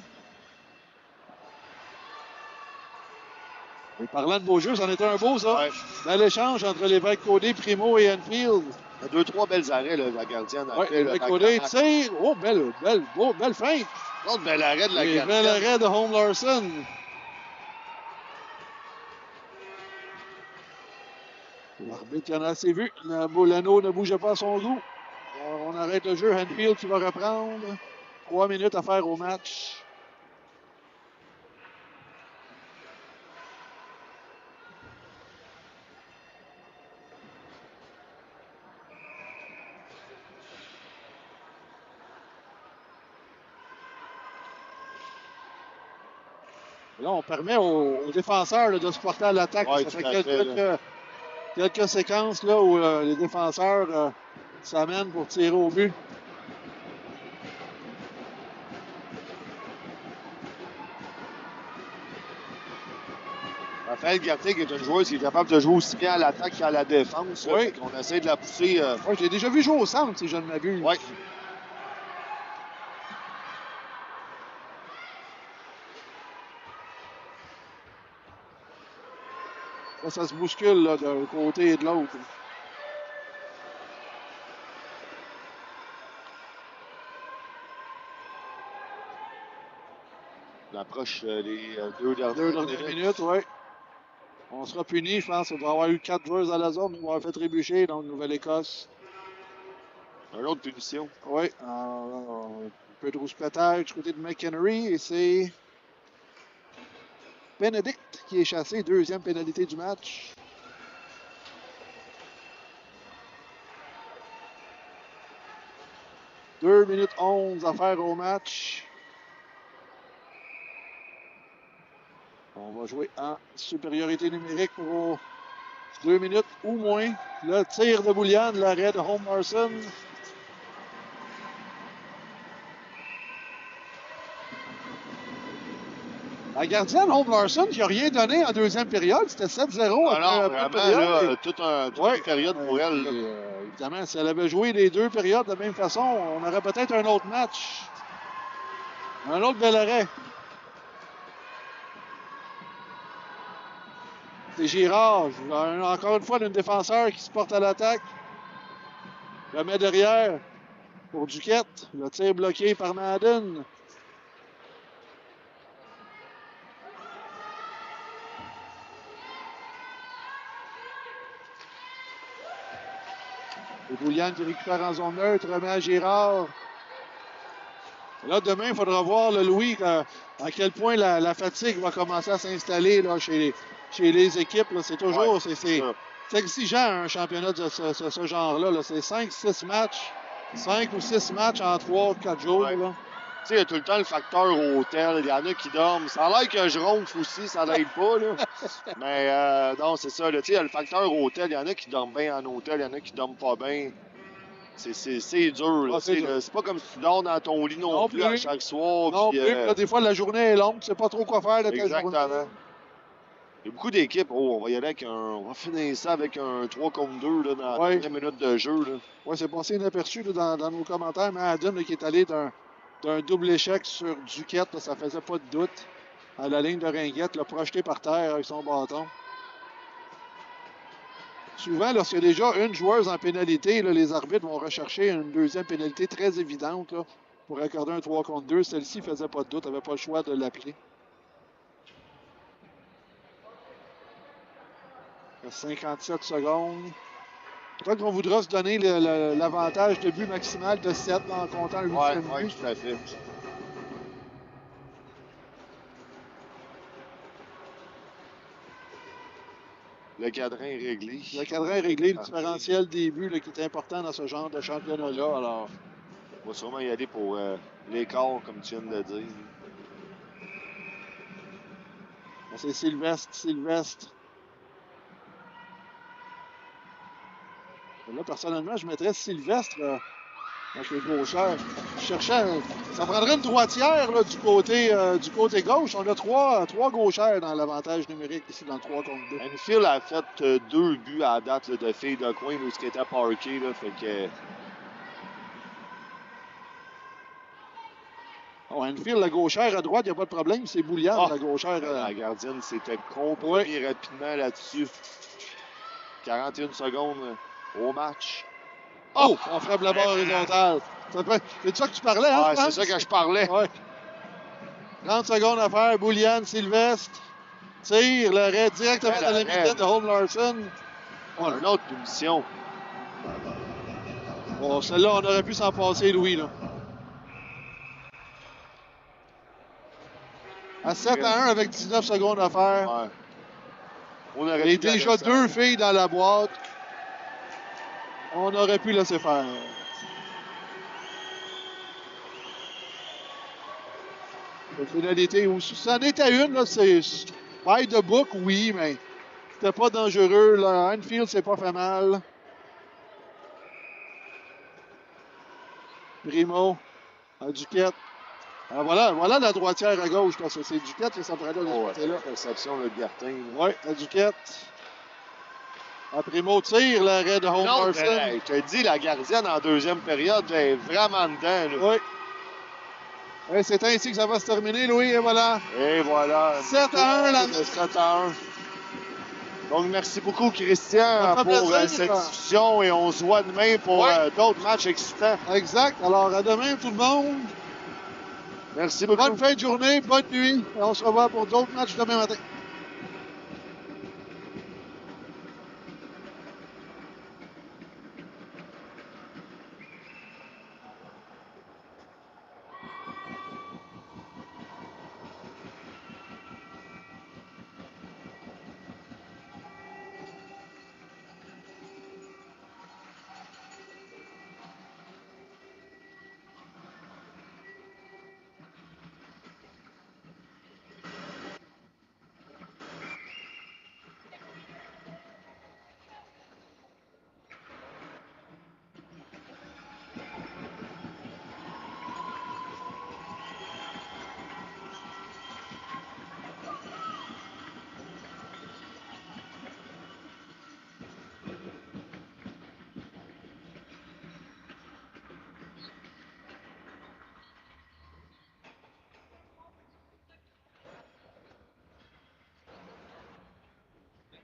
Et parlant de beaux jeux, c'en était un beau, ça. Ouais. Bel échange entre l'évêque Codé, Primo et Enfield. Il y a 2-3 belles arrêts, là, la gardienne. Oui, l'évêque Codé tire. Oh, belle feinte. L'autre bel arrêt de la gardienne. Bel arrêt de Home Larson. L'arbitre en a assez vu. L'anneau ne bougeait pas à son goût. Alors, on arrête le jeu. Enfield qui va reprendre. 3 minutes à faire au match. Là, on permet aux défenseurs là, de se porter à l'attaque. Ouais, ça fait quelques séquences là, où les défenseurs s'amènent pour tirer au but. Raphaël Gartig est un joueur qui est capable de jouer aussi bien à l'attaque qu'à la défense. Oui. On essaie de la pousser. Oui, je l'ai déjà vu jouer au centre, si je ne m'abuse. Oui. Là, ça se bouscule d'un côté et de l'autre. L'approche des deux dernières minutes. Oui. On sera puni, je pense. Il va y avoir eu 4 joueurs à la zone qui vont avoir fait trébucher, donc Nouvelle-Écosse. Une autre punition. Oui. Un peu de rouspétage du côté de McHenry. Et c'est Benedict qui est chassé. Deuxième pénalité du match. « 2 minutes 11 à faire au match. On va jouer en supériorité numérique pour 2 minutes ou moins. Le tir de Boulian, l'arrêt de Home Larson. La gardienne Home Larson qui n'a rien donné en deuxième période. C'était 7-0 après une période. Toute une période pour elle. Évidemment, si elle avait joué les 2 périodes de la même façon, on aurait peut-être un autre match. Un autre bel arrêt. C'est Girard. Encore une fois, un défenseur qui se porte à l'attaque. Le met derrière pour Duquette. Le tir bloqué par Madden. Et Boulian qui récupère en zone neutre, remet à Girard. Et là, demain, il faudra voir, Louis, à quel point la fatigue va commencer à s'installer chez les équipes. C'est toujours c'est exigeant un championnat de ce genre-là. Là. C'est 5-6 matchs. 5 ou 6 matchs en 3 ou 4 jours. Ouais. Tu sais, il y a tout le temps le facteur hôtel. Il y en a qui dorment. Ça a l'air que je ronfle aussi, ça l'aide pas. Là. Mais non, c'est ça. Il y a le facteur hôtel. Il y en a qui dorment bien en hôtel. Il y en a qui dorment pas bien. C'est dur. Là. Ah, c'est dur. C'est pas comme si tu dors dans ton lit non plus à chaque soir. Non puis, plus. Là, des fois, la journée est longue. Tu sais pas trop quoi faire de ta journée. exactement. Il y a beaucoup d'équipes. Oh, on va y aller avec un. On va finir ça avec un 3 contre 2 là, dans Ouais. 3 minutes de jeu. Là. Oui, c'est passé inaperçu là, dans nos commentaires, mais Adam là, qui est allé d'un double échec sur Duquette, là, ça faisait pas de doute. À la ligne de ringuette, l'a projeté par terre avec son bâton. Souvent, lorsqu'il y a déjà une joueuse en pénalité, là, les arbitres vont rechercher une deuxième pénalité très évidente là, pour accorder un 3 contre 2. Celle-ci ne faisait pas de doute, n'avait pas le choix de l'appeler. 57 secondes. Peut-être qu'on voudra se donner l'avantage de but maximal de 7 en comptant le 8e but. Oui, tout à fait. Le cadran est réglé. Le cadran est réglé, le différentiel des buts là, qui est important dans ce genre de championnat-là. Alors, on va sûrement y aller pour l'écart, comme tu viens de le dire. C'est Sylvestre. Là, personnellement, je mettrais Sylvestre avec les gaucheurs. Je cherchais. Ça prendrait une droitière là, du côté gauche. On a trois gaucheurs dans l'avantage numérique ici dans le 3 contre 2. Enfield a fait 2 buts à la date là, de filles de coin où ce qui était parké. Là, fait que. Oh, Enfield, la gauchère à droite, il n'y a pas de problème. C'est Bouliane, la gauchère. La gardienne s'était compromis rapidement là-dessus. 41 secondes au match. Oh! On frappe la barre horizontale. C'est de ça que tu parlais, hein? C'est ça que je parlais. Ouais. 30 secondes à faire. Bouliane, Sylvestre. Tire, l'arrêt directement dans la mitaine de Home Larson. Oh, une autre punition. Bon, celle-là, on aurait pu s'en passer, Louis. Là. À 7-1 avec 19 secondes à faire. Ouais. On aurait Il y a déjà 2 filles dans la boîte. On aurait pu laisser faire. La finalité aussi. Ça en était une, là, c'est by the book, oui, mais c'était pas dangereux. Là. Enfield s'est pas fait mal. Primo, à Duquette. Voilà la droitière à gauche. C'est Duquette qui s'en prend là de ce côté-là. Réception de Bertin. Oui, à Duquette. À Primo tire l'arrêt de Home Larson. Je te dis, la gardienne en deuxième période, elle est vraiment dedans. Là. Oui. Et c'est ainsi que ça va se terminer, Louis, et voilà. Et voilà. 7-1, la 7-1. Donc, merci beaucoup, Christian, pour cette discussion et on se voit demain pour d'autres matchs excitants. Exact. Alors, à demain, tout le monde. Merci beaucoup. Bonne fin de journée, bonne nuit. Et on se revoit pour d'autres matchs demain matin.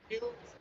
Thank you.